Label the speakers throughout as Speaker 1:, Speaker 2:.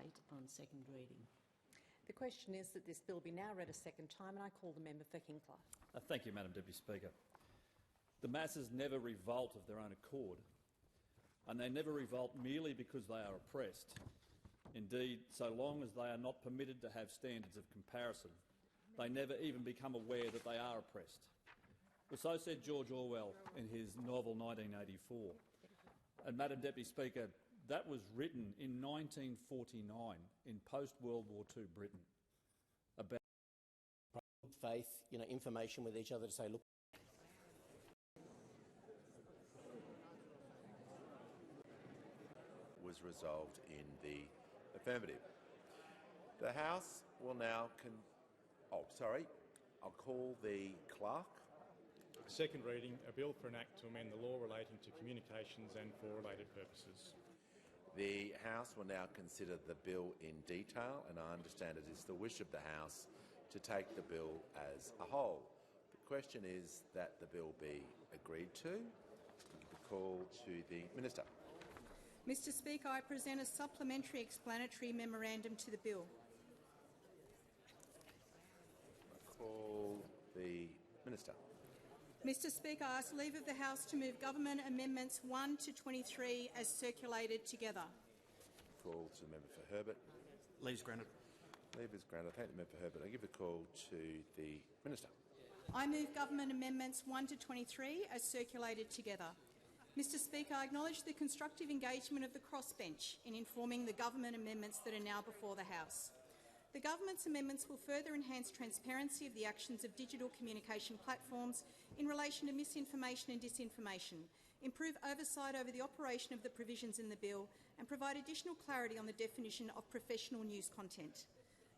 Speaker 1: debate on second reading.
Speaker 2: The question is that this bill be now read a second time, and I call the member for Hinckliffe.
Speaker 3: Thank you, Madam Deputy Speaker. The masses never revolt of their own accord, and they never revolt merely because they are oppressed. Indeed, so long as they are not permitted to have standards of comparison, they never even become aware that they are oppressed. Well, so said George Orwell in his novel 1984. And, Madam Deputy Speaker, that was written in 1949 in post-World War II Britain about
Speaker 4: faith, information with each other to say, look.
Speaker 5: Was resolved in the affirmative. The House will now I'll call the clerk.
Speaker 6: Second reading, a bill for an act to amend the law relating to communications and for related purposes.
Speaker 5: The House will now consider the bill in detail, and I understand it is the wish of the House to take the bill as a whole. The question is that the bill be agreed to. I'll give a call to the Minister.
Speaker 7: Mr Speaker, I present a supplementary explanatory memorandum to the bill.
Speaker 5: I call the Minister.
Speaker 7: Mr Speaker, I ask leave of the House to move Government Amendments 1 to 23 as circulated together.
Speaker 5: Call to the member for Herbert.
Speaker 8: Leave is granted.
Speaker 5: Leave is granted. I thank the member for Herbert. I give a call to the Minister.
Speaker 7: I move Government Amendments 1 to 23 as circulated together. Mr Speaker, I acknowledge the constructive engagement of the crossbench in informing the government amendments that are now before the House. The government's amendments will further enhance transparency of the actions of digital communication platforms in relation to misinformation and disinformation, improve oversight over the operation of the provisions in the bill, and provide additional clarity on the definition of professional news content.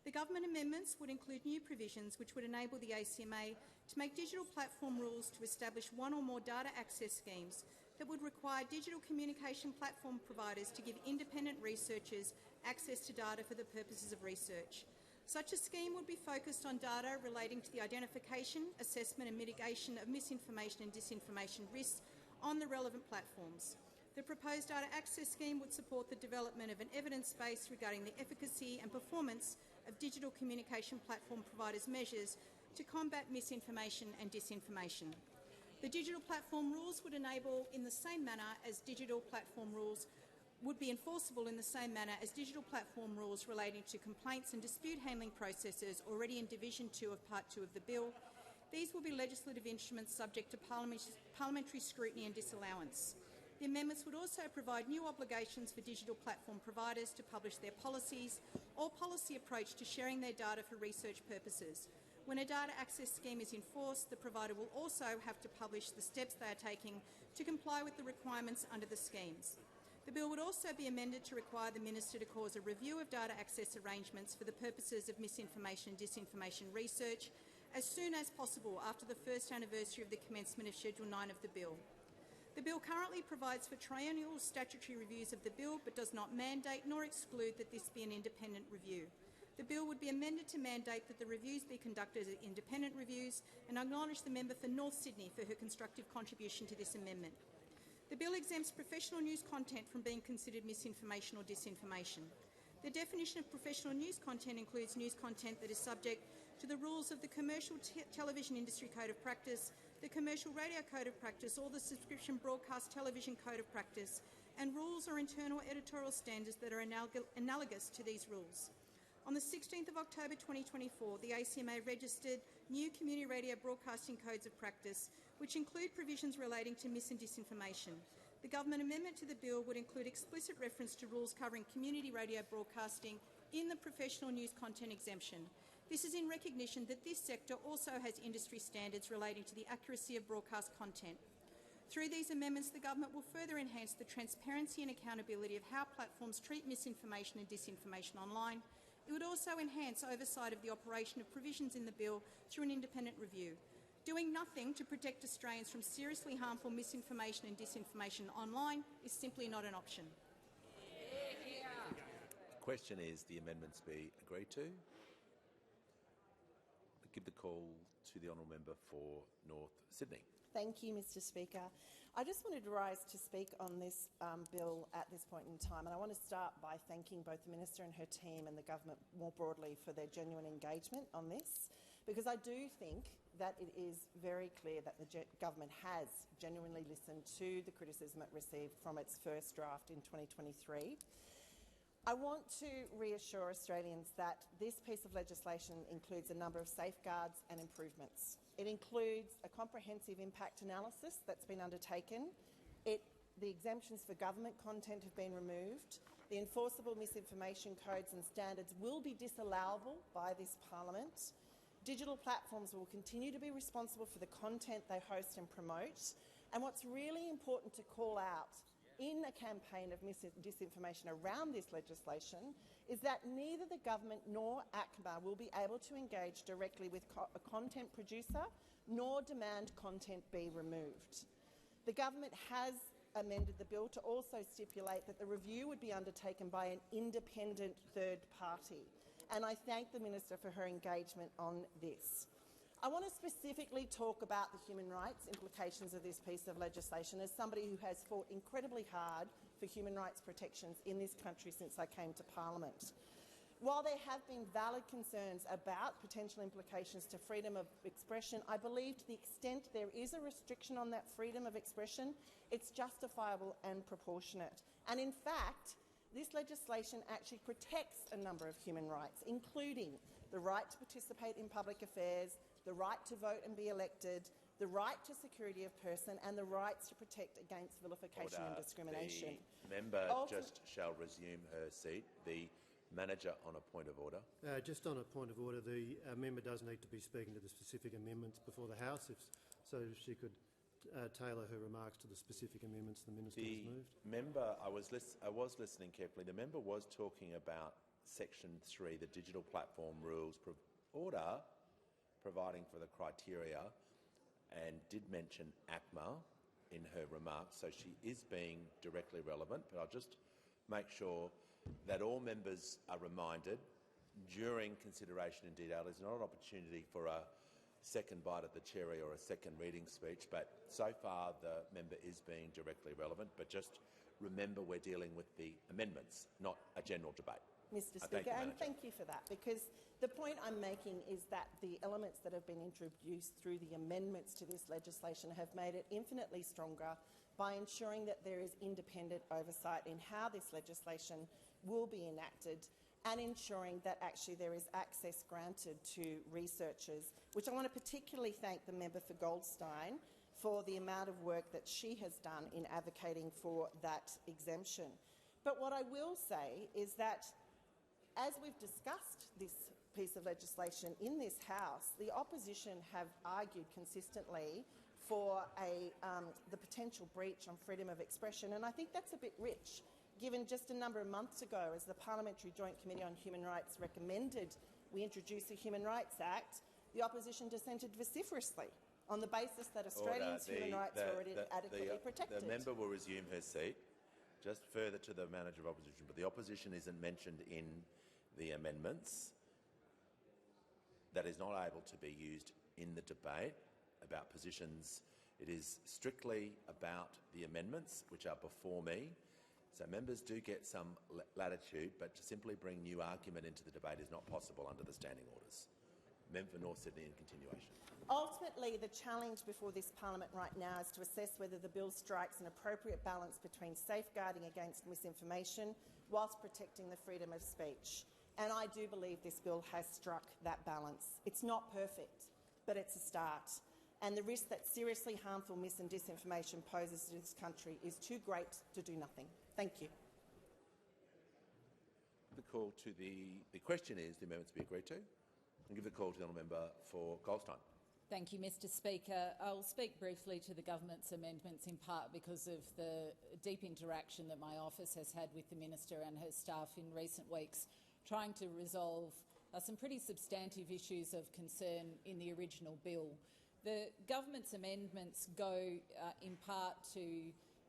Speaker 7: The government amendments would include new provisions which would enable the ACMA to make digital platform rules to establish one or more data access schemes that would require digital communication platform providers to give independent researchers access to data for the purposes of research. Such a scheme would be focused on data relating to the identification, assessment and mitigation of misinformation and disinformation risks on the relevant platforms. The proposed data access scheme would support the development of an evidence base regarding the efficacy and performance of digital communication platform providers' measures to combat misinformation and disinformation. The digital platform rules would enable in the same manner as digital platform rules would be enforceable in the same manner as digital platform rules relating to complaints and dispute handling processes already in Division 2 of Part 2 of the bill. These will be legislative instruments subject to parliamentary scrutiny and disallowance. The amendments would also provide new obligations for digital platform providers to publish their policies or policy approach to sharing their data for research purposes. When a data access scheme is enforced, the provider will also have to publish the steps they are taking to comply with the requirements under the schemes. The bill would also be amended to require the Minister to cause a review of data access arrangements for the purposes of misinformation and disinformation research as soon as possible after the first anniversary of the commencement of Schedule 9 of the bill. The bill currently provides for triennial statutory reviews of the bill but does not mandate nor exclude that this be an independent review. The bill would be amended to mandate that the reviews be conducted as independent reviews, and I acknowledge the member for North Sydney for her constructive contribution to this amendment. The bill exempts professional news content from being considered misinformation or disinformation. The definition of professional news content includes news content that is subject to the rules of the Commercial Television Industry Code of Practice, the Commercial Radio Code of Practice or the Subscription Broadcast Television Code of Practice, and rules or internal editorial standards that are analogous to these rules. On the 16th of October 2024, the ACMA registered new community radio broadcasting codes of practice, which include provisions relating to mis and disinformation. The government amendment to the bill would include explicit reference to rules covering community radio broadcasting in the professional news content exemption. This is in recognition that this sector also has industry standards relating to the accuracy of broadcast content. Through these amendments, the government will further enhance the transparency and accountability of how platforms treat misinformation and disinformation online. It would also enhance oversight of the operation of provisions in the bill through an independent review. Doing nothing to protect Australians from seriously harmful misinformation and disinformation online is simply not an option.
Speaker 5: The question is the amendments be agreed to. I give the call to the honourable member for North Sydney.
Speaker 1: Thank you, Mr Speaker. I just wanted to rise to speak on this bill at this point in time, and I want to start by thanking both the Minister and her team and the government more broadly for their genuine engagement on this, because I do think that it is very clear that the government has genuinely listened to the criticism it received from its first draft in 2023. I want to reassure Australians that this piece of legislation includes a number of safeguards and improvements. It includes a comprehensive impact analysis that's been undertaken. The exemptions for government content have been removed. The enforceable misinformation codes and standards will be disallowable by this parliament. Digital platforms will continue to be responsible for the content they host and promote. And what's really important to call out in a campaign of disinformation around this legislation is that neither the government nor ACMA will be able to engage directly with a content producer nor demand content be removed. The government has amended the bill to also stipulate that the review would be undertaken by an independent third party, and I thank the Minister for her engagement on this. I want to specifically talk about the human rights implications of this piece of legislation as somebody who has fought incredibly hard for human rights protections in this country since I came to Parliament. While there have been valid concerns about potential implications to freedom of expression, I believe to the extent there is a restriction on that freedom of expression, it's justifiable and proportionate. And in fact, this legislation actually protects a number of human rights, including the right to participate in public affairs, the right to vote and be elected, the right to security of person, and the rights to protect against vilification and discrimination.
Speaker 5: The member just shall resume her seat. The manager on a point of order.
Speaker 8: Just on a point of order, the member does need to be speaking to the specific amendments before the House, so she could tailor her remarks to the specific amendments the Minister has moved.
Speaker 5: Member, I was listening carefully. The member was talking about Section 3, the digital platform rules order, providing for the criteria, and did mention ACMA in her remarks, so she is being directly relevant. But I'll just make sure that all members are reminded during consideration in detail there's not an opportunity for a second bite at the cherry or a second reading speech, but so far the member is being directly relevant. But just remember we're dealing with the amendments, not a general debate.
Speaker 1: Mr Speaker, and thank you for that, because the point I'm making is that the elements that have been introduced through the amendments to this legislation have made it infinitely stronger by ensuring that there is independent oversight in how this legislation will be enacted, and ensuring that actually there is access granted to researchers, which I want to particularly thank the member for Goldstein for the amount of work that she has done in advocating for that exemption. But what I will say is that as we've discussed this piece of legislation in this House, the opposition have argued consistently for the potential breach on freedom of expression, and I think that's a bit rich, given just a number of months ago, as the Parliamentary Joint Committee on Human Rights recommended we introduce a Human Rights Act, the opposition dissented vociferously on the basis that Australians' human rights were already adequately protected.
Speaker 5: The member will resume her seat. Just further to the Manager of Opposition, but the opposition isn't mentioned in the amendments. That is not able to be used in the debate about positions. It is strictly about the amendments which are before me. So members do get some latitude, but to simply bring new argument into the debate is not possible under the standing orders. Member for North Sydney in continuation.
Speaker 1: Ultimately, the challenge before this parliament right now is to assess whether the bill strikes an appropriate balance between safeguarding against misinformation whilst protecting the freedom of speech. And I do believe this bill has struck that balance. It's not perfect, but it's a start. And the risk that seriously harmful mis- and disinformation poses to this country is too great to do nothing. Thank you.
Speaker 5: The call to the question is the amendments be agreed to. And give the call to the honourable member for Goldstein.
Speaker 9: Thank you, Mr Speaker. I'll speak briefly to the government's amendments, in part because of the deep interaction that my office has had with the Minister and her staff in recent weeks, trying to resolve some pretty substantive issues of concern in the original bill. The government's amendments go in part to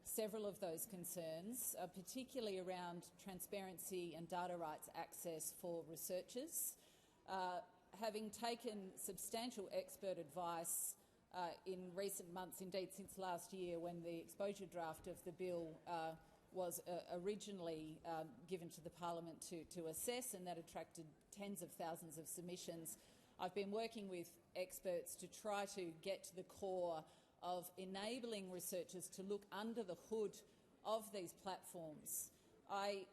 Speaker 9: several of those concerns, particularly around transparency and data rights access for researchers. Having taken substantial expert advice in recent months, indeed since last year when the exposure draft of the bill was originally given to the Parliament to assess, and that attracted tens of thousands of submissions. I've been working with experts to try to get to the core of enabling researchers to look under the hood of these platforms. I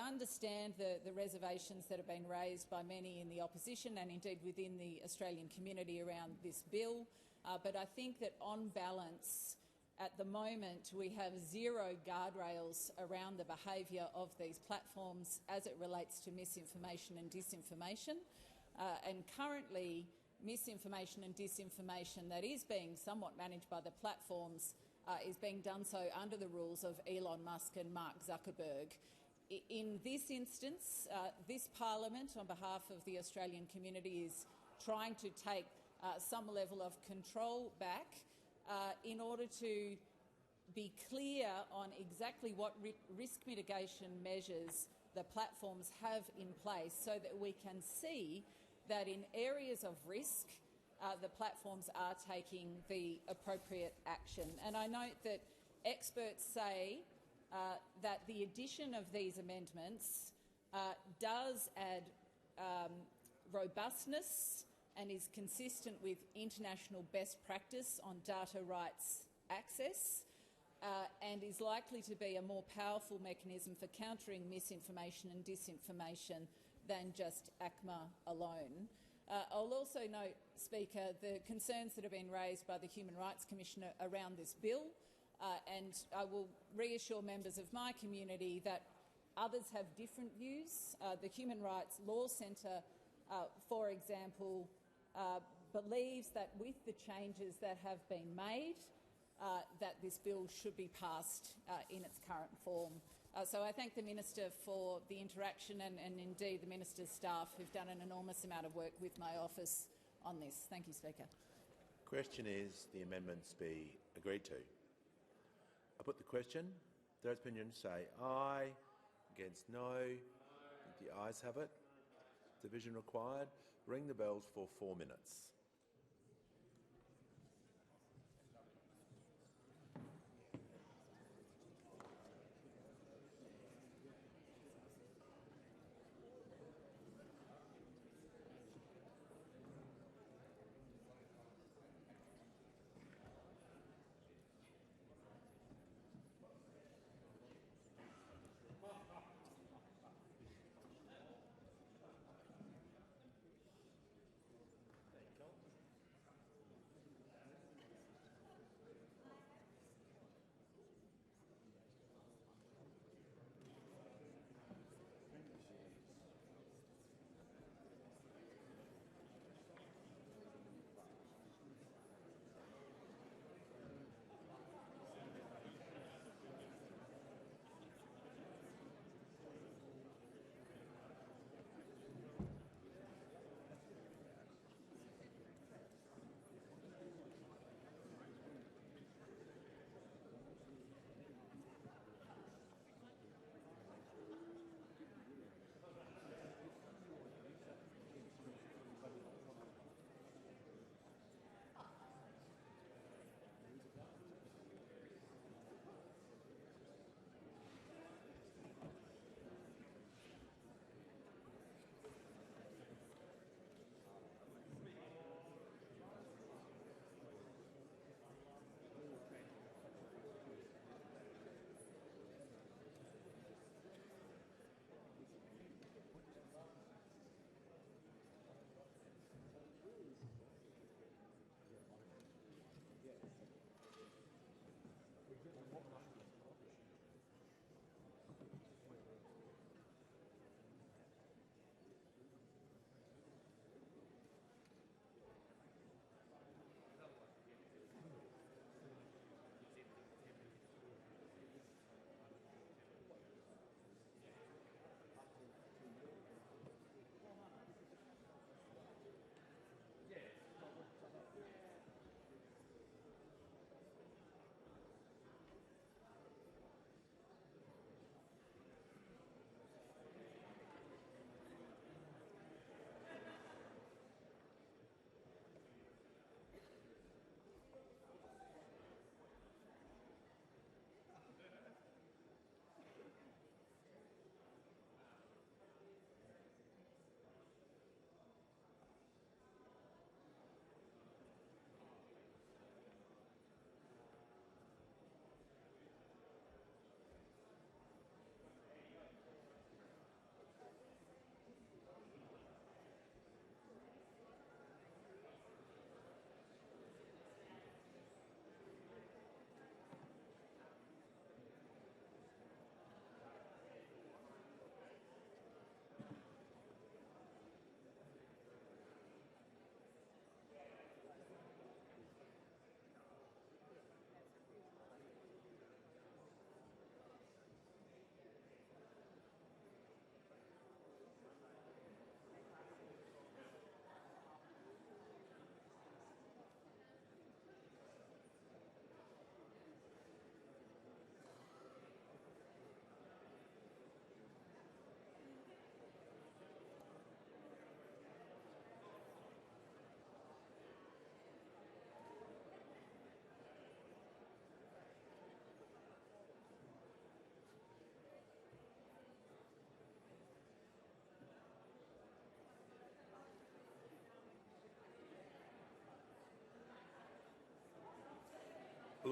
Speaker 9: understand the reservations that have been raised by many in the opposition and indeed within the Australian community around this bill, but I think that on balance, at the moment, we have zero guardrails around the behaviour of these platforms as it relates to misinformation and disinformation. And currently, misinformation and disinformation that is being somewhat managed by the platforms is being done so under the rules of Elon Musk and Mark Zuckerberg. In this instance, this Parliament, on behalf of the Australian community, is trying to take some level of control back in order to be clear on exactly what risk mitigation measures the platforms have in place so that we can see that in areas of risk, the platforms are taking the appropriate action. And I note that experts say that the addition of these amendments does add robustness and is consistent with international best practice on data rights access and is likely to be a more powerful mechanism for countering misinformation and disinformation than just ACMA alone. I'll also note, Speaker, the concerns that have been raised by the Human Rights Commissioner around this bill, and I will reassure members of my community that others have different views. The Human Rights Law Centre, for example, believes that with the changes that have been made, that this bill should be passed in its current form. So I thank the Minister for the interaction and indeed the Minister's staff who've done an enormous amount of work with my office on this. Thank you, Speaker.
Speaker 5: Question is the amendments be agreed to. I put the question. Those opinions say aye. Against no. The ayes have it. Division required. Ring the bells for 4 minutes.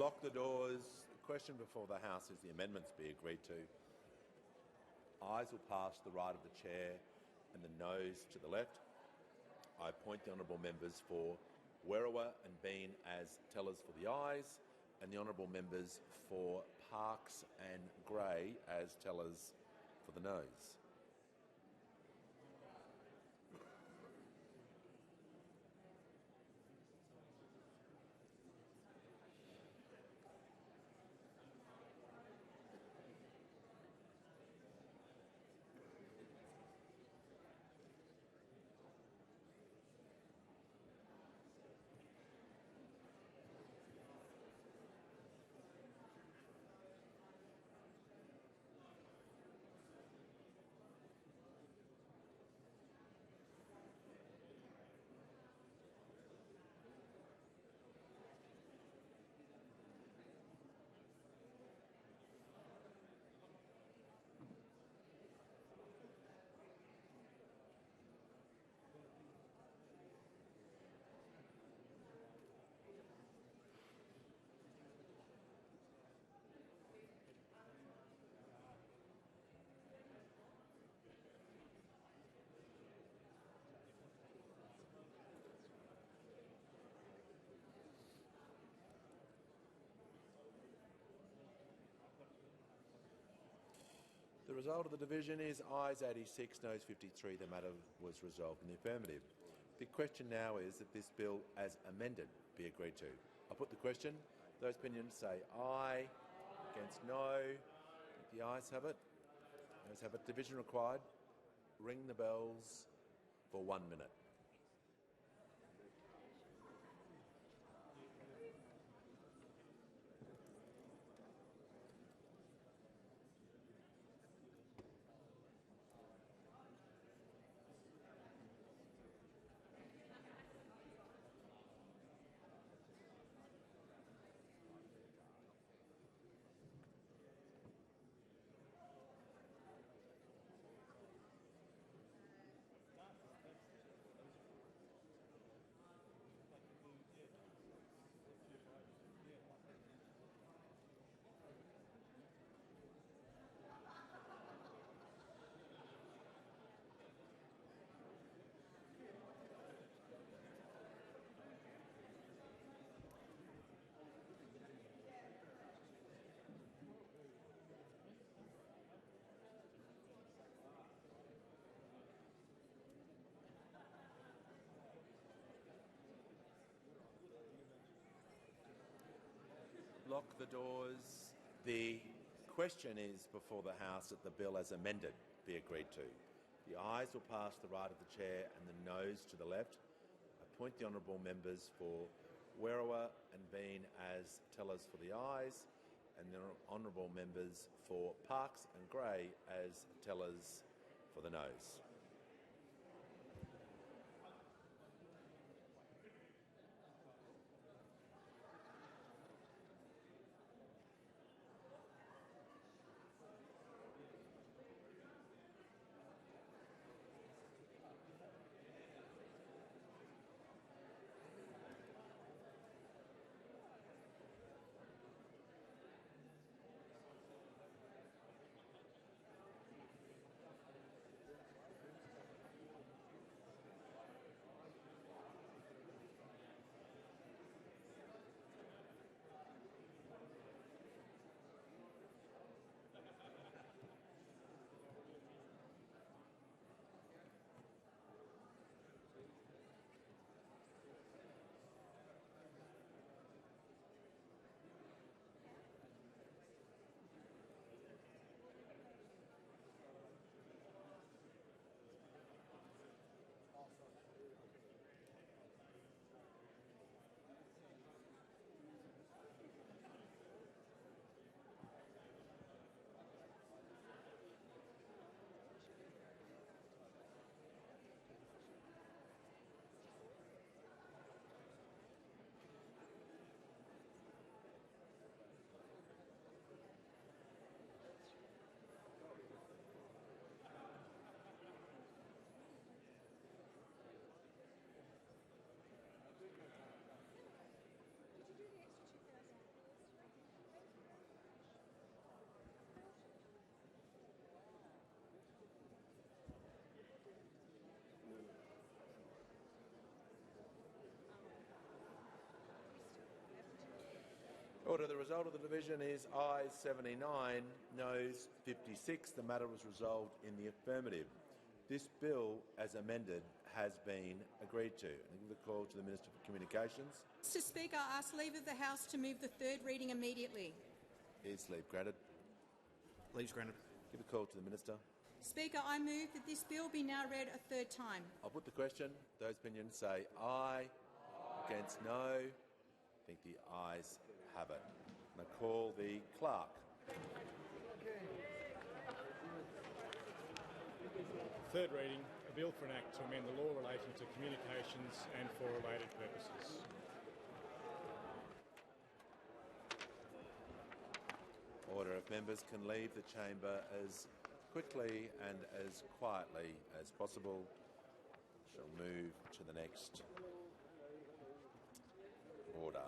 Speaker 5: Lock the doors. The question before the House is the amendments be agreed to. Ayes will pass to the right of the chair and the noes to the left. I appoint the honourable members for Werriwa and Bean as tellers for the ayes, and the honourable members for Parkes and Gray as tellers for the noes. The result of the division is ayes 86, noes 53. The matter was resolved in the affirmative. The question now is that this bill, as amended, be agreed to. I'll put the question. Those opinions say aye. Against no. The ayes have it. Ayes have it. Division required. Ring the bells for 1 minute. Lock the doors. The question is before the House that the bill as amended be agreed to. The ayes will pass to the right of the chair and the noes to the left. Appoint the honourable members for Werriwa and Bean as tellers for the ayes, and the honourable members for Parkes and Gray as tellers for the noes. Order. The result of the division is ayes 79, noes 56. The matter was resolved in the affirmative. This bill, as amended, has been agreed to. I give the call to the Minister for Communications.
Speaker 7: Mr Speaker, I ask leave of the House to move the third reading immediately.
Speaker 5: Is leave granted?
Speaker 10: Leave's granted.
Speaker 5: Give the call to the Minister.
Speaker 7: Speaker, I move that this bill be now read a third time.
Speaker 5: I'll put the question. Those opinions say aye. Against no. I think the ayes have it. And I call the clerk.
Speaker 6: Third reading, a bill for an act to amend the law relating to communications and for related purposes.
Speaker 5: Order. If members can leave the chamber as quickly and as quietly as possible, shall move to the next order.